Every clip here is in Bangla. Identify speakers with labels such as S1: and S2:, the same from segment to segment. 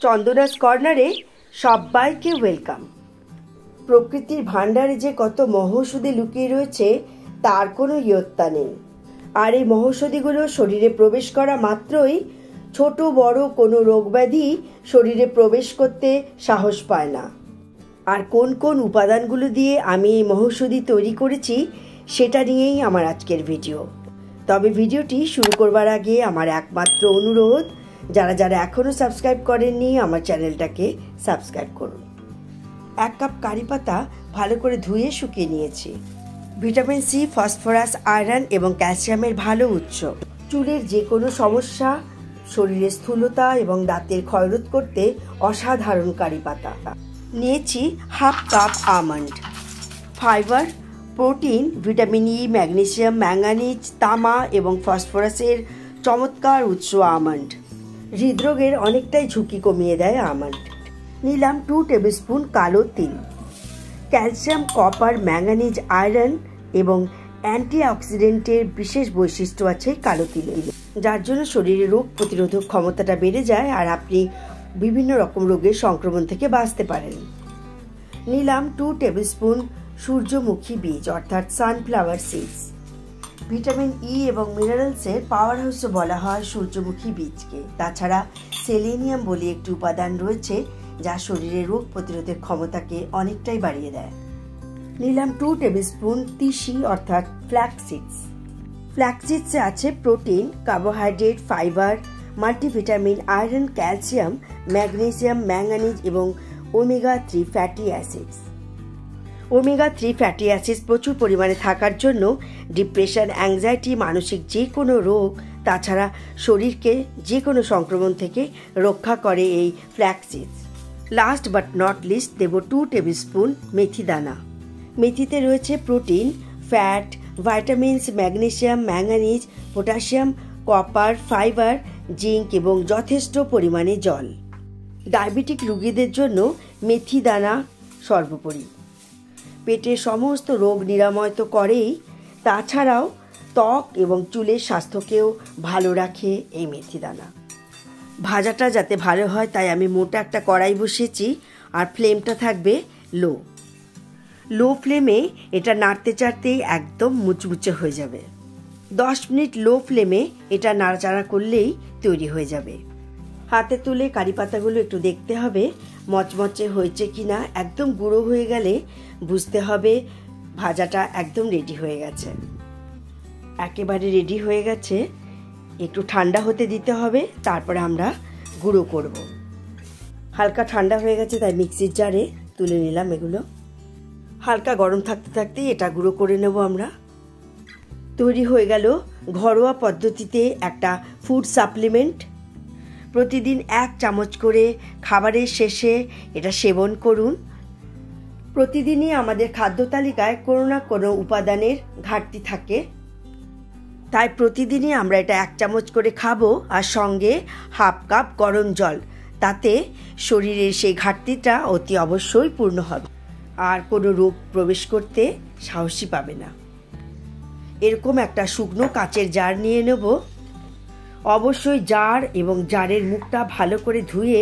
S1: চন্দনাস কর্নারে সবাইকে ওয়েলকাম। প্রকৃতির ভাণ্ডারে যে কত মহৌষধি লুকিয়ে রয়েছে তার কোনো ইয়ত্তা নেই। আর এই মহৌষধিগুলো শরীরে প্রবেশ করা মাত্রই ছোট বড় কোনো রোগব্যাধি শরীরে প্রবেশ করতে সাহস পায় না। আর কোন কোন উপাদানগুলো দিয়ে আমি এই মহৌষধি তৈরি করেছি সেটা নিয়েই আমার আজকের ভিডিও। তবে ভিডিওটি শুরু করবার আগে আমার একমাত্র অনুরোধ, যারা যারা এখনও সাবস্ক্রাইব করেননি আমার চ্যানেলটাকে সাবস্ক্রাইব করুন। 1 কাপ কারি পাতা ভালো করে ধুয়ে শুকিয়ে নিয়েছি। ভিটামিন সি, ফসফরাস, আয়রন এবং ক্যালসিয়ামের ভালো উৎস। চুলের যে কোনো সমস্যা, শরীরের স্থূলতা এবং দাঁতের ক্ষয়রোধ করতে অসাধারণ কারি পাতা। নিয়েছি 1/2 cup almond. Fibre, protein, vitamin E, magnesium, manganese, তামা এবং ফসফরাসের চমৎকার উৎস আমন্ড। হৃদরোগের অনেকটাই ঝুঁকি কমিয়ে দেয় আমন্ড। নিলাম 2 টেবিলস্পুন কালো তিল। ক্যালসিয়াম, কপার, ম্যাঙ্গানিজ, আয়রন এবং অ্যান্টিঅক্সিডেন্টের বিশেষ বৈশিষ্ট্য আছে কালো তিলে, যার জন্য শরীরে রোগ প্রতিরোধক ক্ষমতাটা বেড়ে যায় আর আপনি বিভিন্ন রকম রোগের সংক্রমণ থেকে বাঁচতে পারেন। নিলাম 2 টেবিলস্পুন সূর্যমুখী বীজ অর্থাৎ সানফ্লাওয়ার সিডস। ভিটামিন ই এবং মিনারেলসের পাওয়ার হাউসও বলা হয় সূর্যমুখী বীজকে। তাছাড়া সেলেনিয়াম বলে একটি উপাদান রয়েছে যা শরীরের রোগ প্রতিরোধের ক্ষমতাকে অনেকটাই বাড়িয়ে দেয়। নিলাম 2 টেবিলস্পুন তিসি অর্থাৎ ফ্ল্যাক্স সিডস। ফ্ল্যাক্স সিডসে আছে protein, carbohydrate, fibre, multivitamin, iron, calcium, magnesium, manganese এবং omega 3 fatty acids. Omega 3 fatty acids প্রচুর পরিমাণে থাকার জন্য ডিপ্রেশন, অ্যাংজাইটি, মানসিক যে কোনো রোগ, তাছাড়া শরীরকে যে কোনো সংক্রমণ থেকে রক্ষা করে এই flax seeds. Last but not least দেব 2 টেবিলস্পুন মেথি দানা। মেথিতে রয়েছে protein, fat, vitamins, magnesium, manganese, potassium, copper, fibre, zinc এবং যথেষ্ট পরিমাণে জল। ডায়াবেটিক রোগীদের জন্য মেথি দানা সর্বোপরি। পেটের সমস্ত রোগ নিরাময় তো করেই, তাছাড়াও ত্বক এবং চুলের স্বাস্থ্যকেও ভালো রাখে এই মেথি দানা। ভাজাটা যাতে ভালো হয় তাই আমি মোটা একটা কড়াই বসিয়েছি আর ফ্লেমটা থাকবে লো ফ্লেমে। এটা নাড়তে চাড়তেই একদম মুচমুচে হয়ে যাবে। 10 মিনিট লো ফ্লেমে এটা নাড়াচাড়া করলেই তৈরি হয়ে যাবে। হাতে তুলে কারি পাতাগুলো একটু দেখতে হবে মচমচে হয়েছে কিনা। একদম গুঁড়ো হয়ে গেলে বুঝতে হবে ভাজাটা একদম রেডি হয়ে গেছে। একেবারে রেডি হয়ে গেছে। একটু ঠান্ডা হতে দিতে হবে, তারপরে আমরা গুঁড়ো করব। হালকা ঠান্ডা হয়ে গেছে তাই মিক্সির জারে তুলে নিলাম এগুলো। হালকা গরম থাকতে থাকতেই এটা গুঁড়ো করে নেব আমরা। তৈরি হয়ে গেল ঘরোয়া পদ্ধতিতে একটা ফুড সাপ্লিমেন্ট। প্রতিদিন 1 চামচ করে খাবারের শেষে এটা সেবন করুন। প্রতিদিনই আমাদের খাদ্য তালিকায় কোনো না কোনো উপাদানের ঘাটতি থাকে, তাই প্রতিদিনই আমরা এটা 1 চামচ করে খাবো আর সঙ্গে 1/2 কাপ গরম জল। তাতে শরীরের সেই ঘাটতিটা অতি অবশ্যই পূর্ণ হবে আর কোনো রোগ প্রবেশ করতে সাহসই পাবে না। এরকম একটা শুকনো কাচের জার নিয়ে নেব। অবশ্যই জার এবং জারের মুখটা ভালো করে ধুয়ে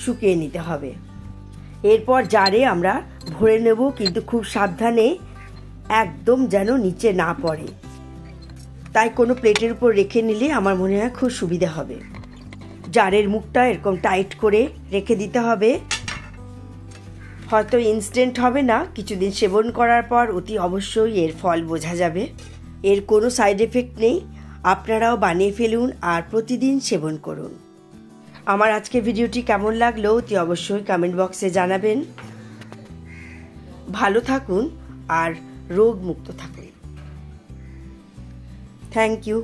S1: শুকিয়ে নিতে হবে। এরপর জারে আমরা ভরে নেব, কিন্তু খুব সাবধানে, একদম যেন নিচে না পড়ে। তাই কোনো প্লেটের উপর রেখে নিলে আমার মনে হয় খুব সুবিধা হবে। জারের মুখটা এরকম টাইট করে রেখে দিতে হবে। হয়তো ইনস্ট্যান্ট হবে না, কিছুদিন সেবন করার পর অতি অবশ্যই এর ফল বোঝা যাবে। এর কোনো সাইড এফেক্ট নেই। আপনারাও বানিয়ে ফেলুন আর প্রতিদিন সেবন করুন। আমার আজকের ভিডিওটি কেমন লাগলো অতি অবশ্যই কমেন্ট বক্সে জানাবেন। ভালো থাকুন আর রোগ মুক্ত থাকুন। Thank you.